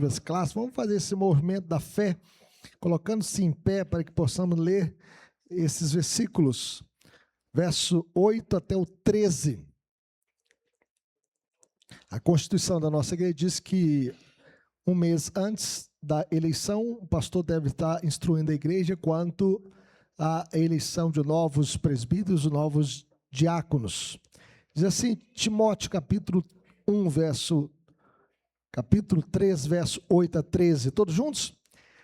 Clássicas. Vamos fazer esse movimento da fé, colocando-se em pé para que possamos ler esses versículos, verso 8 até o 13. A Constituição da nossa igreja diz que um mês antes da eleição, o pastor deve estar instruindo a igreja quanto à eleição de novos presbíteros, novos diáconos. Diz assim, Timóteo, capítulo 3, verso 8 a 13. Todos juntos?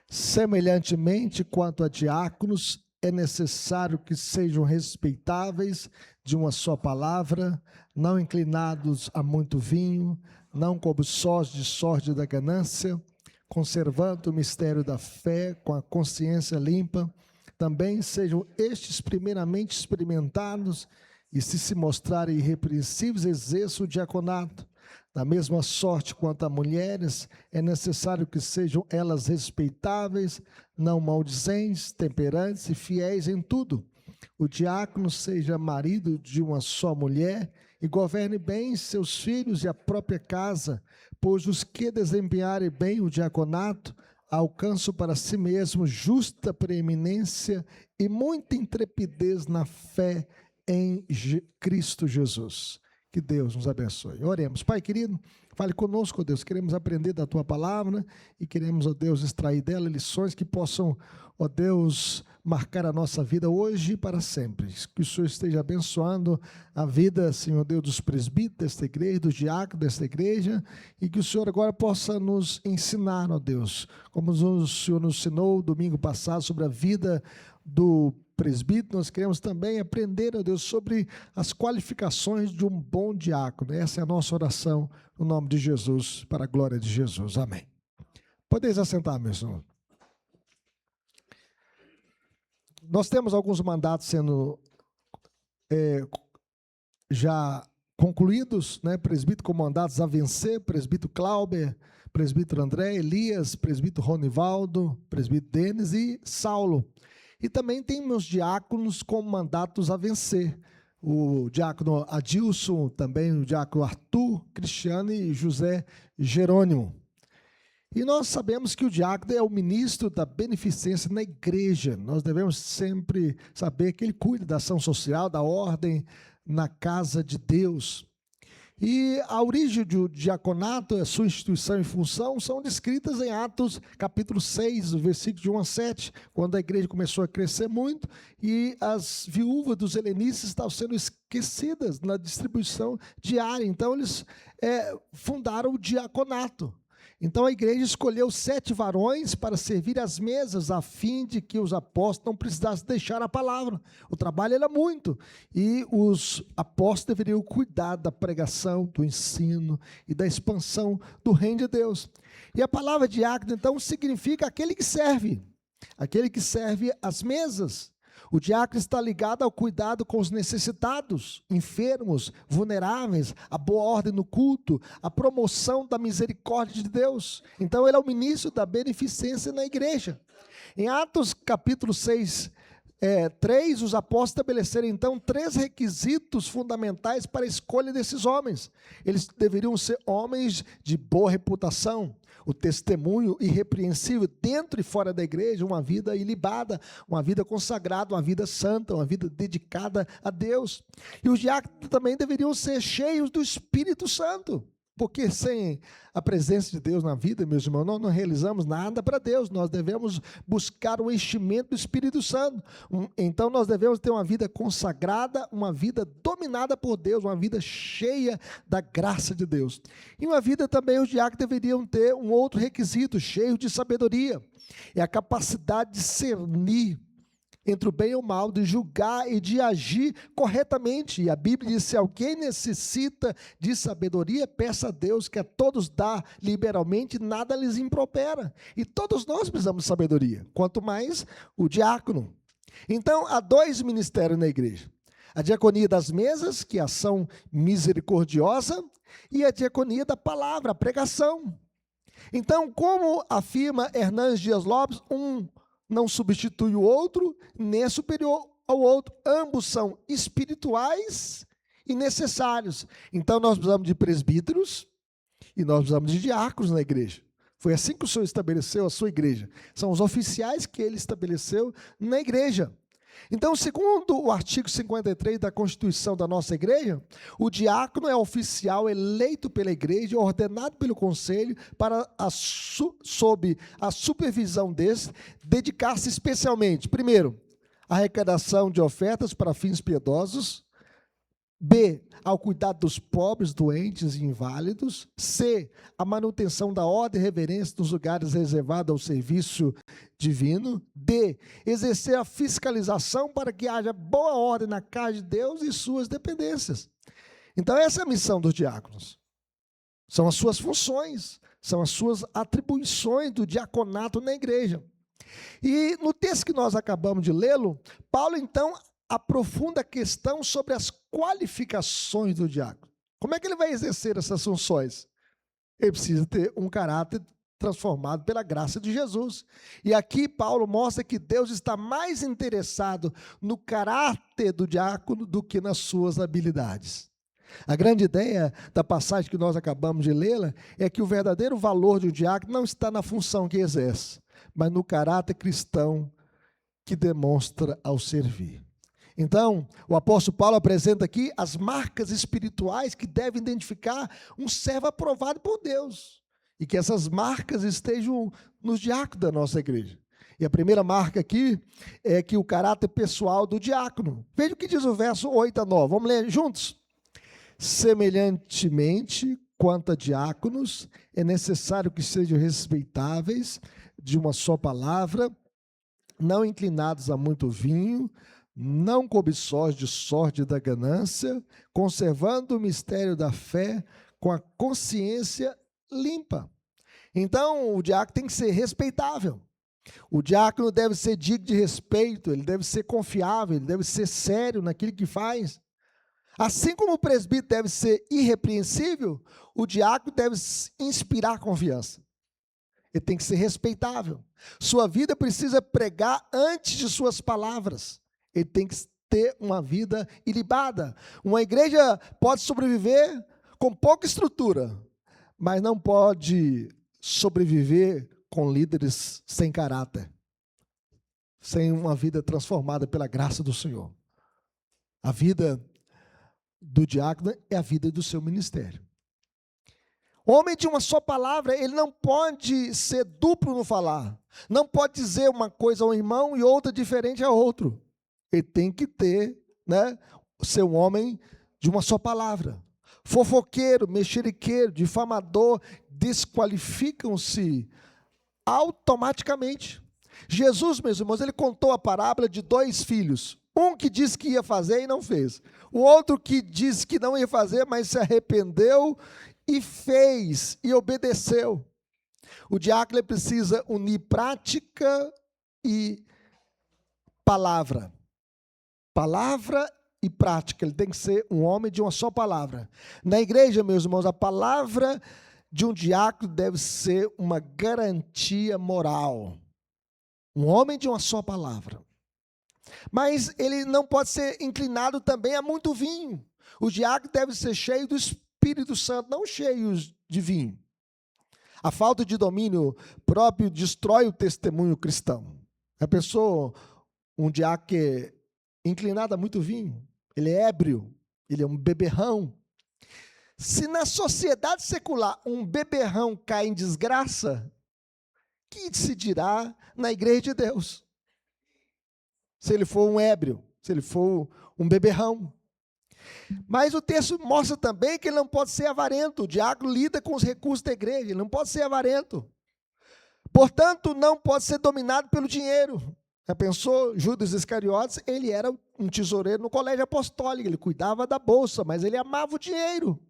Semelhantemente, quanto a diáconos, é necessário que sejam respeitáveis de uma só palavra, não inclinados a muito vinho, não cobiçosos de sorte da ganância, conservando o mistério da fé com a consciência limpa. Também sejam estes primeiramente experimentados e, se mostrarem irrepreensíveis, exerçam o diaconato. Da mesma sorte quanto a mulheres, é necessário que sejam elas respeitáveis, não maldizentes, temperantes e fiéis em tudo. O diácono seja marido de uma só mulher e governe bem seus filhos e a própria casa, pois os que desempenharem bem o diaconato alcançam para si mesmos justa preeminência e muita intrepidez na fé em Cristo Jesus. Que Deus nos abençoe. Oremos. Pai querido, fale conosco, ó Deus. Queremos aprender da Tua palavra e queremos, ó Deus, extrair dela lições que possam, ó Deus, marcar a nossa vida hoje e para sempre. Que o Senhor esteja abençoando a vida, Senhor Deus, dos presbíteros desta igreja, dos diáconos desta igreja, e que o Senhor agora possa nos ensinar, ó Deus, como o Senhor nos ensinou domingo passado sobre a vida do presbítero. Nós queremos também aprender, ó Deus, sobre as qualificações de um bom diácono. Essa é a nossa oração, no nome de Jesus, para a glória de Jesus. Amém. Podeis assentar, meu senhor. Nós temos alguns mandatos sendo já concluídos, né? Presbítero com mandatos a vencer, presbítero Clauber, presbítero André, Elias, presbítero Ronivaldo, presbítero Denis e Saulo. E também tem meus diáconos com mandatos a vencer. O diácono Adilson, também o diácono Arthur, Cristiano e José Jerônimo. E nós sabemos que o diácono é o ministro da beneficência na igreja. Nós devemos sempre saber que ele cuida da ação social, da ordem na casa de Deus. E a origem do diaconato, a sua instituição e função, são descritas em Atos capítulo 6, versículo de 1 a 7, quando a igreja começou a crescer muito e as viúvas dos helenistas estavam sendo esquecidas na distribuição diária. Então, eles fundaram o diaconato. Então, a igreja escolheu 7 varões para servir às mesas, a fim de que os apóstolos não precisassem deixar a palavra. O trabalho era muito, e os apóstolos deveriam cuidar da pregação, do ensino e da expansão do reino de Deus. E a palavra diácono, então, significa aquele que serve às mesas. O diácono está ligado ao cuidado com os necessitados, enfermos, vulneráveis, a boa ordem no culto, a promoção da misericórdia de Deus. Então, ele é o ministro da beneficência na igreja. Em Atos capítulo 6, 3, os apóstolos estabeleceram, então, 3 requisitos fundamentais para a escolha desses homens. Eles deveriam ser homens de boa reputação, o testemunho irrepreensível dentro e fora da igreja, uma vida ilibada, uma vida consagrada, uma vida santa, uma vida dedicada a Deus. E os diáconos também deveriam ser cheios do Espírito Santo, porque sem a presença de Deus na vida, meus irmãos, nós não realizamos nada para Deus. Nós devemos buscar o enchimento do Espírito Santo. Então nós devemos ter uma vida consagrada, uma vida dominada por Deus, uma vida cheia da graça de Deus. E uma vida também, os diáconos deveriam ter um outro requisito, cheio de sabedoria. É a capacidade de discernir entre o bem e o mal, de julgar e de agir corretamente. E a Bíblia diz: se alguém necessita de sabedoria, peça a Deus, que a todos dá liberalmente, nada lhes impropera. E todos nós precisamos de sabedoria, quanto mais o diácono. Então, há 2 ministérios na igreja: a diaconia das mesas, que é a ação misericordiosa, e a diaconia da palavra, a pregação. Então, como afirma Hernandes Dias Lopes, um não substitui o outro, nem é superior ao outro. Ambos são espirituais e necessários. Então, nós precisamos de presbíteros e nós precisamos de diáconos na igreja. Foi assim que o Senhor estabeleceu a sua igreja. São os oficiais que ele estabeleceu na igreja. Então, segundo o artigo 53 da Constituição da nossa igreja, o diácono é oficial eleito pela igreja, ordenado pelo conselho, para, sob a supervisão desse, dedicar-se especialmente, primeiro, à arrecadação de ofertas para fins piedosos, B, ao cuidado dos pobres, doentes e inválidos. C, a manutenção da ordem e reverência nos lugares reservados ao serviço divino. D, exercer a fiscalização para que haja boa ordem na casa de Deus e suas dependências. Então, essa é a missão dos diáconos. São as suas funções, são as suas atribuições do diaconato na igreja. E no texto que nós acabamos de lê-lo, Paulo, então, aprofunda a questão sobre as qualificações do diácono. Como é que ele vai exercer essas funções? Ele precisa ter um caráter transformado pela graça de Jesus. E aqui Paulo mostra que Deus está mais interessado no caráter do diácono do que nas suas habilidades. A grande ideia da passagem que nós acabamos de lê-la é que o verdadeiro valor de um diácono não está na função que exerce, mas no caráter cristão que demonstra ao servir. Então, o apóstolo Paulo apresenta aqui as marcas espirituais que devem identificar um servo aprovado por Deus. E que essas marcas estejam nos diáconos da nossa igreja. E a primeira marca aqui é que o caráter pessoal do diácono. Veja o que diz o verso 8 a 9. Vamos ler juntos? Semelhantemente, quanto a diáconos, é necessário que sejam respeitáveis, de uma só palavra, não inclinados a muito vinho, não cobiçosos de sorte da ganância, conservando o mistério da fé com a consciência limpa. Então, o diácono tem que ser respeitável. O diácono deve ser digno de respeito, ele deve ser confiável, ele deve ser sério naquilo que faz. Assim como o presbítero deve ser irrepreensível, o diácono deve inspirar confiança. Ele tem que ser respeitável. Sua vida precisa pregar antes de suas palavras. Ele tem que ter uma vida ilibada. Uma igreja pode sobreviver com pouca estrutura, mas não pode sobreviver com líderes sem caráter, sem uma vida transformada pela graça do Senhor. A vida do diácono é a vida do seu ministério. Homem de uma só palavra, ele não pode ser duplo no falar. Não pode dizer uma coisa ao irmão e outra diferente ao outro. Ele tem que ter, ser um homem de uma só palavra. Fofoqueiro, mexeriqueiro, difamador, desqualificam-se automaticamente. Jesus, meus irmãos, ele contou a parábola de 2 filhos. Um que disse que ia fazer e não fez. O outro que disse que não ia fazer, mas se arrependeu e fez, e obedeceu. O diácono ele precisa unir prática e palavra. Palavra e prática. Ele tem que ser um homem de uma só palavra. Na igreja, meus irmãos, a palavra de um diácono deve ser uma garantia moral. Um homem de uma só palavra. Mas ele não pode ser inclinado também a muito vinho. O diácono deve ser cheio do Espírito Santo, não cheio de vinho. A falta de domínio próprio destrói o testemunho cristão. A pessoa, um diácono que é inclinado a muito vinho, ele é ébrio, ele é um beberrão. Se na sociedade secular um beberrão cai em desgraça, que se dirá na igreja de Deus? Se ele for um ébrio, se ele for um beberrão. Mas o texto mostra também que ele não pode ser avarento. O diácono lida com os recursos da igreja, ele não pode ser avarento. Portanto, não pode ser dominado pelo dinheiro. Já pensou? Judas Iscariotes, ele era um tesoureiro no colégio apostólico, ele cuidava da bolsa, mas ele amava o dinheiro.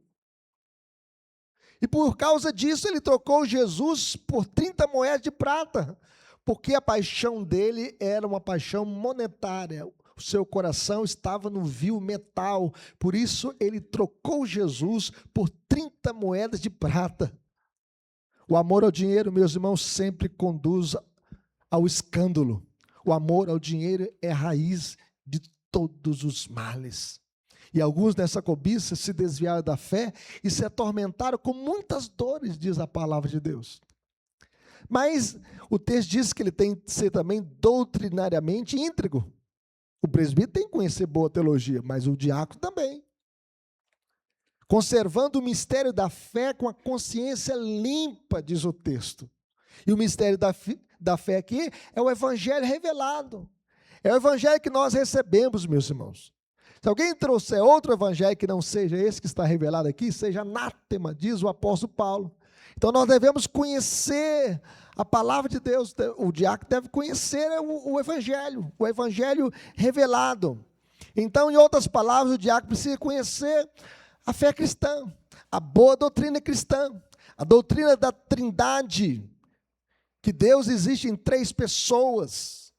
E por causa disso, ele trocou Jesus por 30 moedas de prata, porque a paixão dele era uma paixão monetária. O seu coração estava no vil metal, por isso ele trocou Jesus por 30 moedas de prata. O amor ao dinheiro, meus irmãos, sempre conduz ao escândalo. O amor ao dinheiro é a raiz de todos os males. E alguns nessa cobiça se desviaram da fé e se atormentaram com muitas dores, diz a palavra de Deus. Mas o texto diz que ele tem que ser também doutrinariamente íntegro. O presbítero tem que conhecer boa teologia, mas o diácono também. Conservando o mistério da fé com a consciência limpa, diz o texto. E o mistério da fé aqui é o evangelho revelado. É o evangelho que nós recebemos, meus irmãos. Se alguém trouxer outro evangelho que não seja esse que está revelado aqui, seja anátema, diz o apóstolo Paulo. Então nós devemos conhecer a palavra de Deus. O diácono deve conhecer o evangelho revelado. Então, em outras palavras, o diácono precisa conhecer a fé cristã, a boa doutrina cristã, a doutrina da Trindade, que Deus existe em 3 pessoas,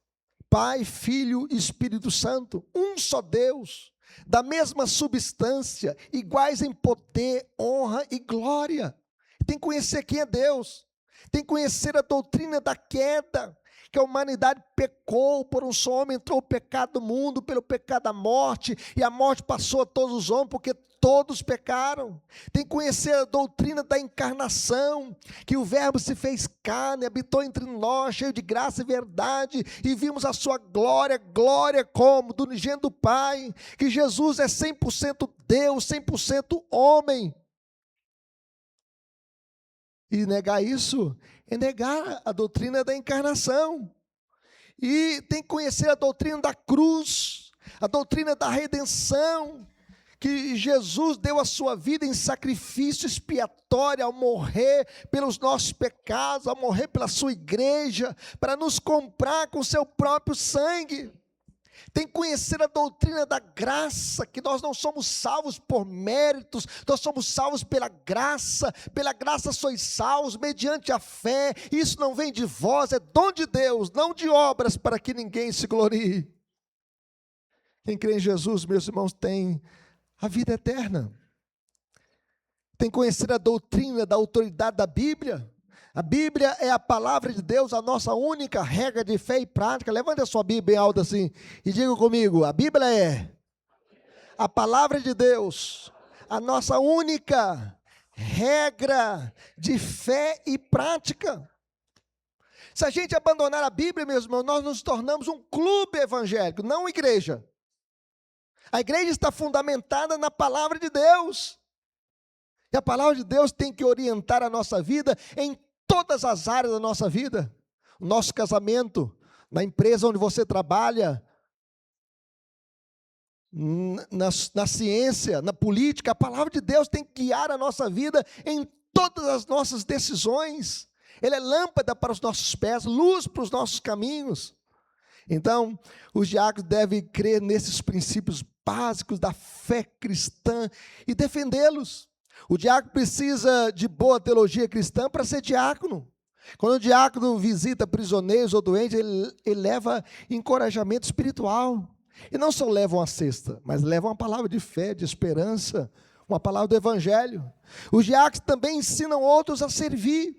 Pai, Filho e Espírito Santo, um só Deus, da mesma substância, iguais em poder, honra e glória. Tem que conhecer quem é Deus, tem que conhecer a doutrina da queda, que a humanidade pecou, por um só homem entrou o pecado no mundo, pelo pecado a morte, e a morte passou a todos os homens, porque todos pecaram. Tem que conhecer a doutrina da encarnação, que o verbo se fez carne, habitou entre nós, cheio de graça e verdade, e vimos a sua glória, glória como? Do unigênito do Pai, que Jesus é 100% Deus, 100% homem. E negar isso é negar a doutrina da encarnação. E tem que conhecer a doutrina da cruz, a doutrina da redenção, que Jesus deu a sua vida em sacrifício expiatório ao morrer pelos nossos pecados, ao morrer pela sua igreja, para nos comprar com seu próprio sangue. Tem que conhecer a doutrina da graça, que nós não somos salvos por méritos, nós somos salvos pela graça sois salvos, mediante a fé, isso não vem de vós, é dom de Deus, não de obras, para que ninguém se glorie. Quem crê em Jesus, meus irmãos, tem a vida eterna. Tem que conhecer a doutrina da autoridade da Bíblia. A Bíblia é a palavra de Deus, a nossa única regra de fé e prática. Levante a sua Bíblia bem alta assim e diga comigo: a Bíblia é a palavra de Deus, a nossa única regra de fé e prática. Se a gente abandonar a Bíblia, meus irmãos, nós nos tornamos um clube evangélico, não uma igreja. A igreja está fundamentada na palavra de Deus. E a palavra de Deus tem que orientar a nossa vida em todas as áreas da nossa vida. O nosso casamento, na empresa onde você trabalha, na ciência, na política, a palavra de Deus tem que guiar a nossa vida em todas as nossas decisões. Ele é lâmpada para os nossos pés, luz para os nossos caminhos. Então, os diáconos devem crer nesses princípios básicos da fé cristã e defendê-los. O diácono precisa de boa teologia cristã para ser diácono. Quando o diácono visita prisioneiros ou doentes, ele leva encorajamento espiritual. E não só leva uma cesta, mas leva uma palavra de fé, de esperança, uma palavra do evangelho. Os diáconos também ensinam outros a servir.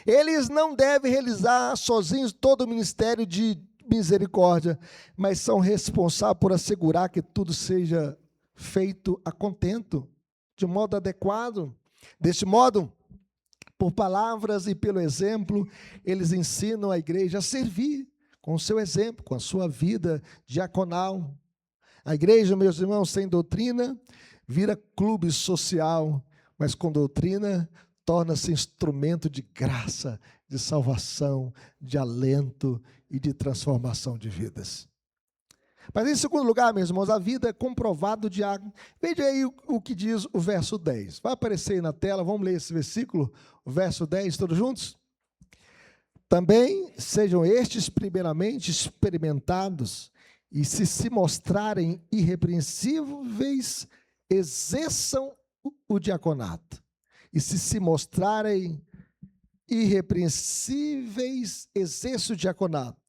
Eles não devem realizar sozinhos todo o ministério de misericórdia, mas são responsáveis por assegurar que tudo seja feito a contento, de modo adequado. Deste modo, por palavras e pelo exemplo, eles ensinam a igreja a servir com o seu exemplo, com a sua vida diaconal. A igreja, meus irmãos, sem doutrina, vira clube social, mas com doutrina, torna-se instrumento de graça, de salvação, de alento e de transformação de vidas. Mas em segundo lugar, meus irmãos, a vida é comprovada do diácono. Veja aí o que diz o verso 10. Vai aparecer aí na tela, vamos ler esse versículo, o verso 10, todos juntos? Também sejam estes primeiramente experimentados, e se mostrarem irrepreensíveis, exerçam o diaconato. E se mostrarem irrepreensíveis, exerçam o diaconato.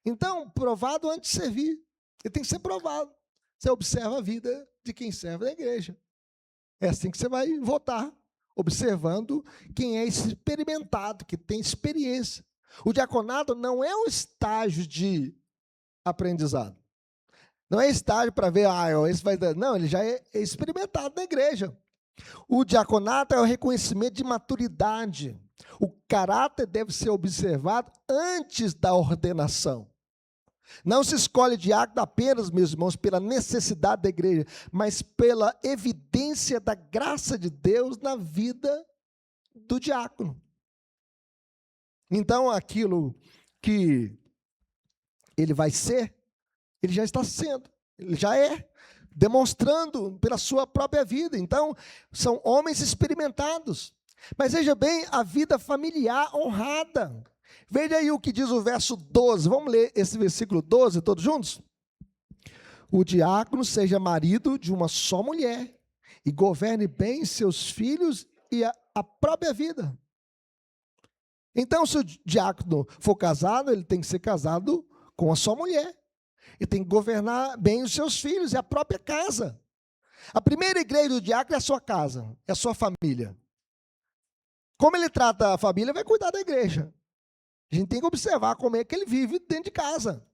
Então, provado antes de servir. Ele tem que ser provado. Você observa a vida de quem serve na igreja. É assim que você vai votar, observando quem é experimentado, que tem experiência. O diaconato não é um estágio de aprendizado. Não é estágio para ver, esse vai dar. Não, ele já é experimentado na igreja. O diaconato é o reconhecimento de maturidade. O caráter deve ser observado antes da ordenação. Não se escolhe diácono apenas, meus irmãos, pela necessidade da igreja, mas pela evidência da graça de Deus na vida do diácono. Então, aquilo que ele vai ser, ele já está sendo, ele já é, demonstrando pela sua própria vida. Então, são homens experimentados. Mas veja bem, a vida familiar honrada. Veja aí o que diz o verso 12. Vamos ler esse versículo 12 todos juntos? O diácono seja marido de uma só mulher e governe bem seus filhos e a própria vida. Então, se o diácono for casado, ele tem que ser casado com uma só mulher. E tem que governar bem os seus filhos e a própria casa. A primeira igreja do diácono é a sua casa, é a sua família. Como ele trata a família, vai cuidar da igreja. A gente tem que observar como é que ele vive dentro de casa.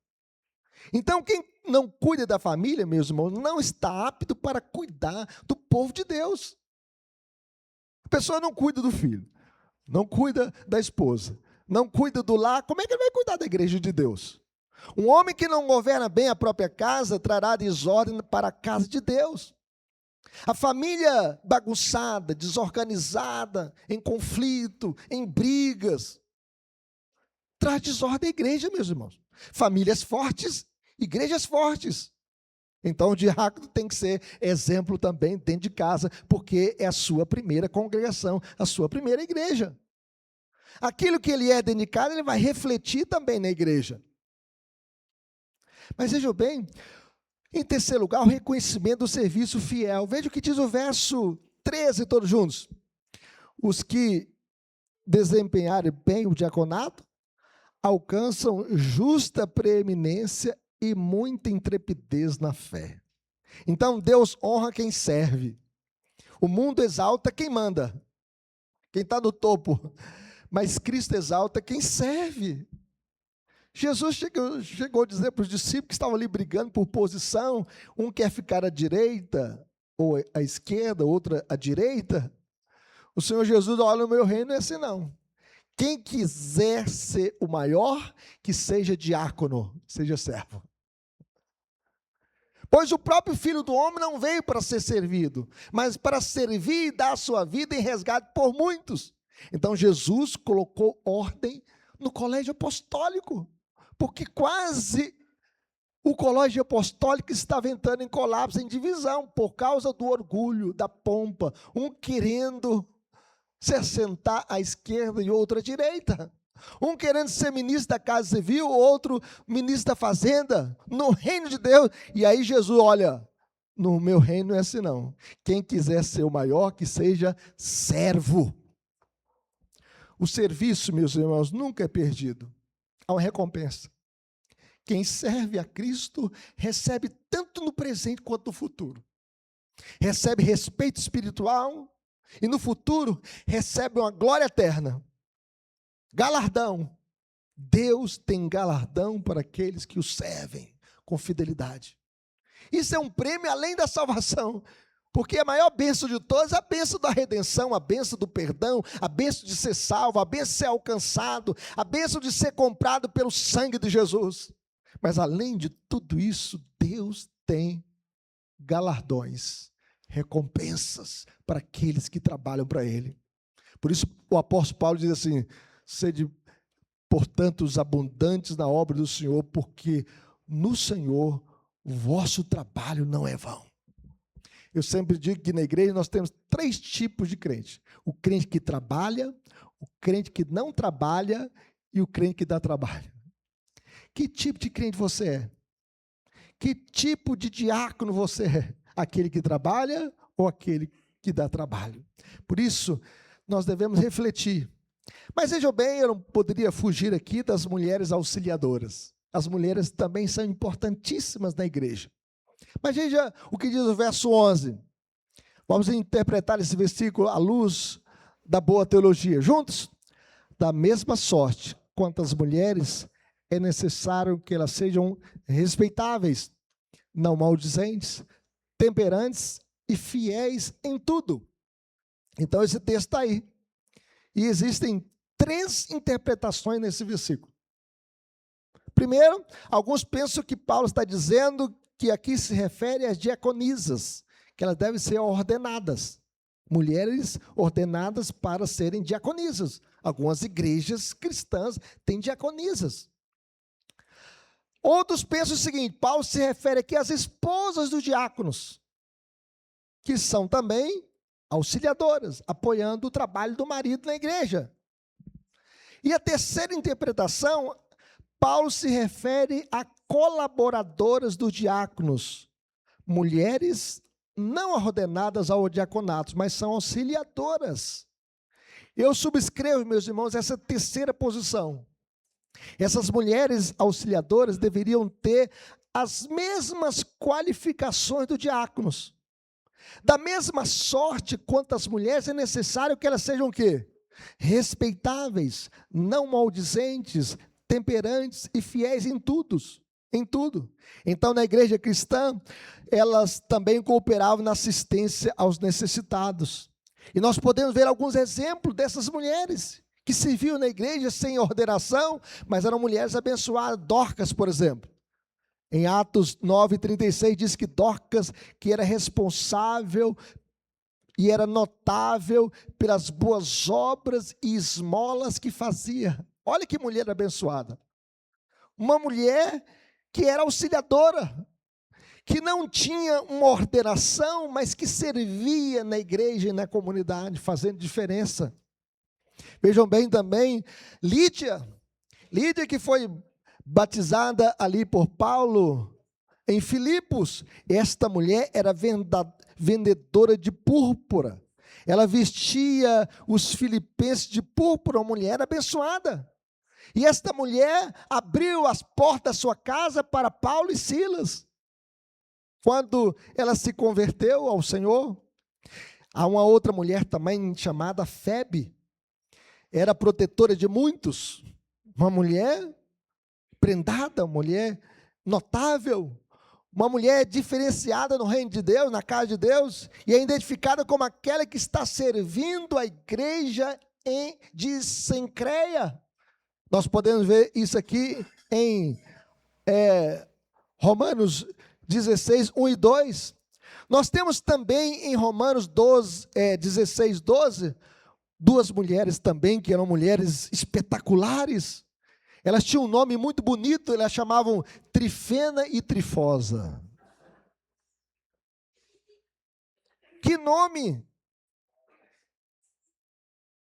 Então, quem não cuida da família, meus irmãos, não está apto para cuidar do povo de Deus. A pessoa não cuida do filho, não cuida da esposa, não cuida do lar, como é que ele vai cuidar da igreja de Deus? Um homem que não governa bem a própria casa trará desordem para a casa de Deus. A família bagunçada, desorganizada, em conflito, em brigas, traz desordem à igreja, meus irmãos. Famílias fortes, igrejas fortes. Então o diácono tem que ser exemplo também dentro de casa, porque é a sua primeira congregação, a sua primeira igreja. Aquilo que ele é dentro de casa, ele vai refletir também na igreja. Mas vejam bem, em terceiro lugar, o reconhecimento do serviço fiel. Veja o que diz o verso 13, todos juntos. Os que desempenharem bem o diaconato alcançam justa preeminência e muita intrepidez na fé. Então, Deus honra quem serve. O mundo exalta quem manda, quem está no topo. Mas Cristo exalta quem serve. Jesus chegou a dizer para os discípulos que estavam ali brigando por posição, um quer ficar à direita, ou à esquerda, outro à direita. O Senhor Jesus, olha, o meu reino não é assim não. Quem quiser ser o maior, que seja diácono, seja servo. Pois o próprio Filho do Homem não veio para ser servido, mas para servir e dar a sua vida em resgate por muitos. Então Jesus colocou ordem no colégio apostólico, porque quase o colégio apostólico estava entrando em colapso, em divisão, por causa do orgulho, da pompa, um querendo se assentar à esquerda e outro à direita. Um querendo ser ministro da Casa Civil, outro ministro da Fazenda, no reino de Deus. E aí Jesus, olha, no meu reino não é assim não. Quem quiser ser o maior, que seja servo. O serviço, meus irmãos, nunca é perdido. Há uma recompensa. Quem serve a Cristo recebe tanto no presente quanto no futuro. Recebe respeito espiritual e no futuro recebe uma glória eterna. Galardão. Deus tem galardão para aqueles que o servem com fidelidade. Isso é um prêmio além da salvação. Porque a maior bênção de todas é a bênção da redenção, a bênção do perdão, a bênção de ser salvo, a bênção de ser alcançado, a bênção de ser comprado pelo sangue de Jesus. Mas além de tudo isso, Deus tem galardões, recompensas para aqueles que trabalham para Ele. Por isso o apóstolo Paulo diz assim, sede, portanto, os abundantes na obra do Senhor, porque no Senhor o vosso trabalho não é vão. Eu sempre digo que na igreja nós temos 3 tipos de crente. O crente que trabalha, o crente que não trabalha e o crente que dá trabalho. Que tipo de crente você é? Que tipo de diácono você é? Aquele que trabalha ou aquele que dá trabalho? Por isso, nós devemos refletir. Mas vejam bem, eu não poderia fugir aqui das mulheres auxiliadoras. As mulheres também são importantíssimas na igreja. Mas veja o que diz o verso 11. Vamos interpretar esse versículo à luz da boa teologia. Juntos? Da mesma sorte, quanto as mulheres, é necessário que elas sejam respeitáveis, não maldizentes, temperantes e fiéis em tudo. Então esse texto está aí. E existem 3 interpretações nesse versículo. Primeiro, alguns pensam que Paulo está dizendo que aqui se refere às diaconisas, que elas devem ser ordenadas. Mulheres ordenadas para serem diaconisas. Algumas igrejas cristãs têm diaconisas. Outros pensam o seguinte: Paulo se refere aqui às esposas dos diáconos, que são também auxiliadoras, apoiando o trabalho do marido na igreja. E a terceira interpretação, Paulo se refere a colaboradoras dos diáconos, mulheres não ordenadas ao diaconato, mas são auxiliadoras. Eu subscrevo, meus irmãos, essa terceira posição. Essas mulheres auxiliadoras deveriam ter as mesmas qualificações dos diáconos. Da mesma sorte quanto as mulheres, é necessário que elas sejam o quê? Respeitáveis, não maldizentes, temperantes e fiéis em tudo. Então, na igreja cristã, elas também cooperavam na assistência aos necessitados. E nós podemos ver alguns exemplos dessas mulheres que serviam na igreja sem ordenação, mas eram mulheres abençoadas. Dorcas, por exemplo. Em Atos 9:36 diz que Dorcas, que era responsável e era notável pelas boas obras e esmolas que fazia. Olha que mulher abençoada. Uma mulher que era auxiliadora, que não tinha uma ordenação, mas que servia na igreja e na comunidade, fazendo diferença. Vejam bem também, Lídia que foi batizada ali por Paulo em Filipos. Esta mulher era vendedora de púrpura. Ela vestia os filipenses de púrpura, uma mulher abençoada. E esta mulher abriu as portas da sua casa para Paulo e Silas. Quando ela se converteu ao Senhor, há uma outra mulher também chamada Febe. Era protetora de muitos. Uma mulher prendada, uma mulher notável, uma mulher diferenciada no reino de Deus, na casa de Deus, e é identificada como aquela que está servindo a igreja de Cencreia. Nós podemos ver isso aqui em Romanos 16, 1 e 2. Nós temos também em Romanos 16, 12, 2 mulheres também, que eram mulheres espetaculares. Elas tinham um nome muito bonito, elas chamavam Trifena e Trifosa. Que nome!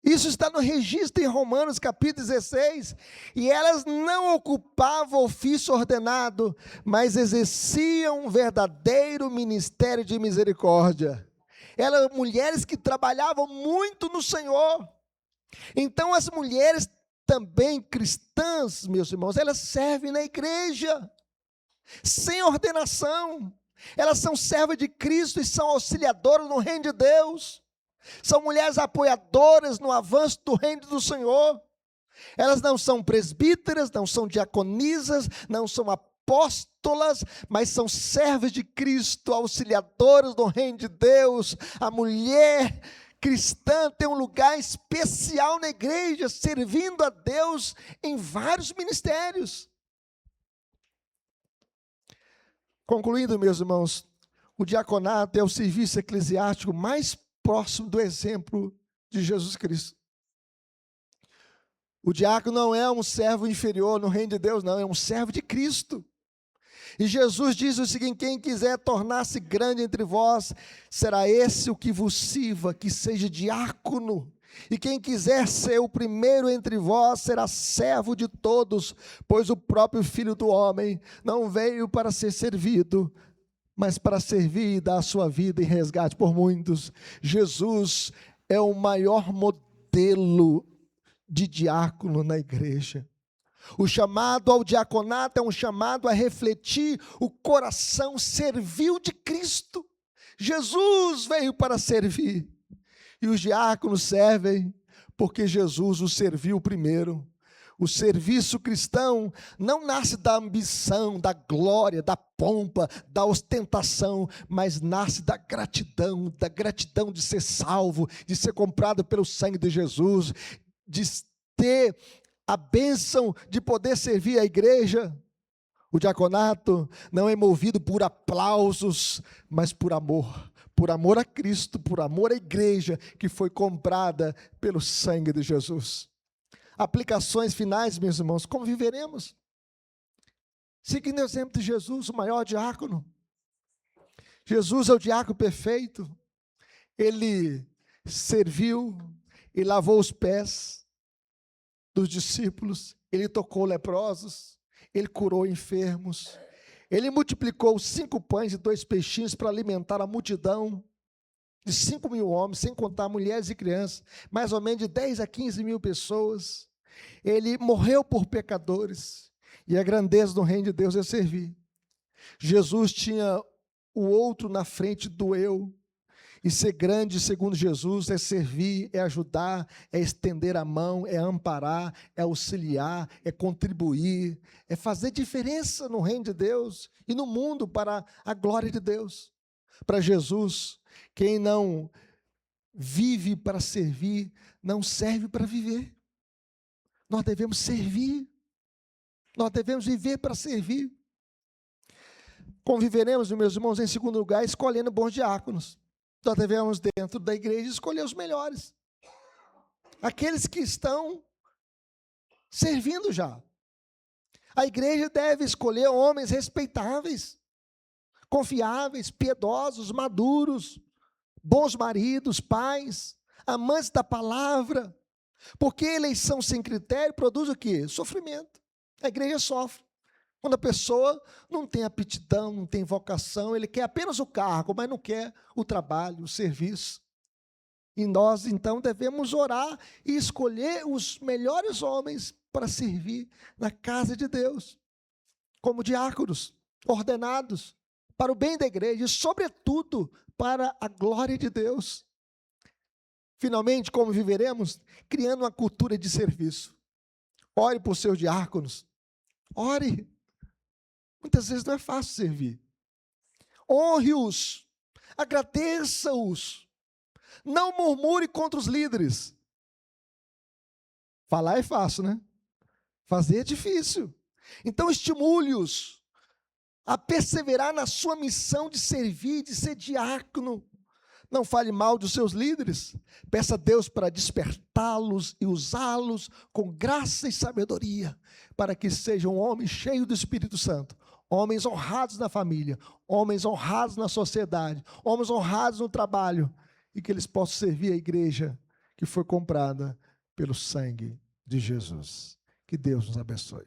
Isso está no registro em Romanos capítulo 16, e elas não ocupavam ofício ordenado, mas exerciam um verdadeiro ministério de misericórdia. Eram mulheres que trabalhavam muito no Senhor. Então as mulheres também cristãs, meus irmãos, elas servem na igreja, sem ordenação. Elas são servas de Cristo e são auxiliadoras no reino de Deus. São mulheres apoiadoras no avanço do reino do Senhor. Elas não são presbíteras, não são diaconisas, não são apóstolas, mas são servas de Cristo, auxiliadoras no reino de Deus. A mulher cristã tem um lugar especial na igreja, servindo a Deus em vários ministérios. Concluindo, meus irmãos, o diaconato é o serviço eclesiástico mais próximo do exemplo de Jesus Cristo. O diácono não é um servo inferior no reino de Deus, não, é um servo de Cristo. E Jesus diz o seguinte: quem quiser tornar-se grande entre vós, será esse o que vos sirva, que seja diácono. E quem quiser ser o primeiro entre vós, será servo de todos, pois o próprio Filho do Homem não veio para ser servido, mas para servir e dar a sua vida em resgate por muitos. Jesus é o maior modelo de diácono na igreja. O chamado ao diaconato é um chamado a refletir o coração servil de Cristo. Jesus veio para servir, e os diáconos servem porque Jesus os serviu primeiro. O serviço cristão não nasce da ambição, da glória, da pompa, da ostentação, mas nasce da gratidão de ser salvo, de ser comprado pelo sangue de Jesus, de ter a bênção de poder servir a igreja. O diaconato não é movido por aplausos, mas por amor a Cristo, por amor à igreja que foi comprada pelo sangue de Jesus. Aplicações finais, meus irmãos, como viveremos? Seguindo o exemplo de Jesus, o maior diácono. Jesus é o diácono perfeito. Ele serviu e lavou os pés dos discípulos, ele tocou leprosos, ele curou enfermos, ele multiplicou 5 pães e 2 peixinhos para alimentar a multidão de 5.000 homens, sem contar mulheres e crianças, mais ou menos de 10 a 15 mil pessoas. Ele morreu por pecadores, e a grandeza do reino de Deus é servir. Jesus tinha o outro na frente do eu, e ser grande, segundo Jesus, é servir, é ajudar, é estender a mão, é amparar, é auxiliar, é contribuir, é fazer diferença no reino de Deus e no mundo para a glória de Deus. Para Jesus, quem não vive para servir, não serve para viver. Nós devemos servir, nós devemos viver para servir. Conviveremos, meus irmãos, em segundo lugar, escolhendo bons diáconos. Nós devemos, dentro da igreja, escolher os melhores. Aqueles que estão servindo já. A igreja deve escolher homens respeitáveis, confiáveis, piedosos, maduros, bons maridos, pais, amantes da palavra. Porque eleição sem critério produz o quê? Sofrimento. A igreja sofre. Quando a pessoa não tem aptidão, não tem vocação, ele quer apenas o cargo, mas não quer o trabalho, o serviço. E nós, então, devemos orar e escolher os melhores homens para servir na casa de Deus, como diáconos, ordenados, para o bem da igreja e, sobretudo, para a glória de Deus. Finalmente, como viveremos? Criando uma cultura de serviço. Ore por seus diáconos. Ore. Muitas vezes não é fácil servir. Honre-os, agradeça-os, não murmure contra os líderes. Falar é fácil, né? Fazer é difícil. Então estimule-os a perseverar na sua missão de servir, de ser diácono. Não fale mal dos seus líderes. Peça a Deus para despertá-los e usá-los com graça e sabedoria, para que sejam homens cheios do Espírito Santo, homens honrados na família, homens honrados na sociedade, homens honrados no trabalho, e que eles possam servir a igreja que foi comprada pelo sangue de Jesus. Que Deus nos abençoe.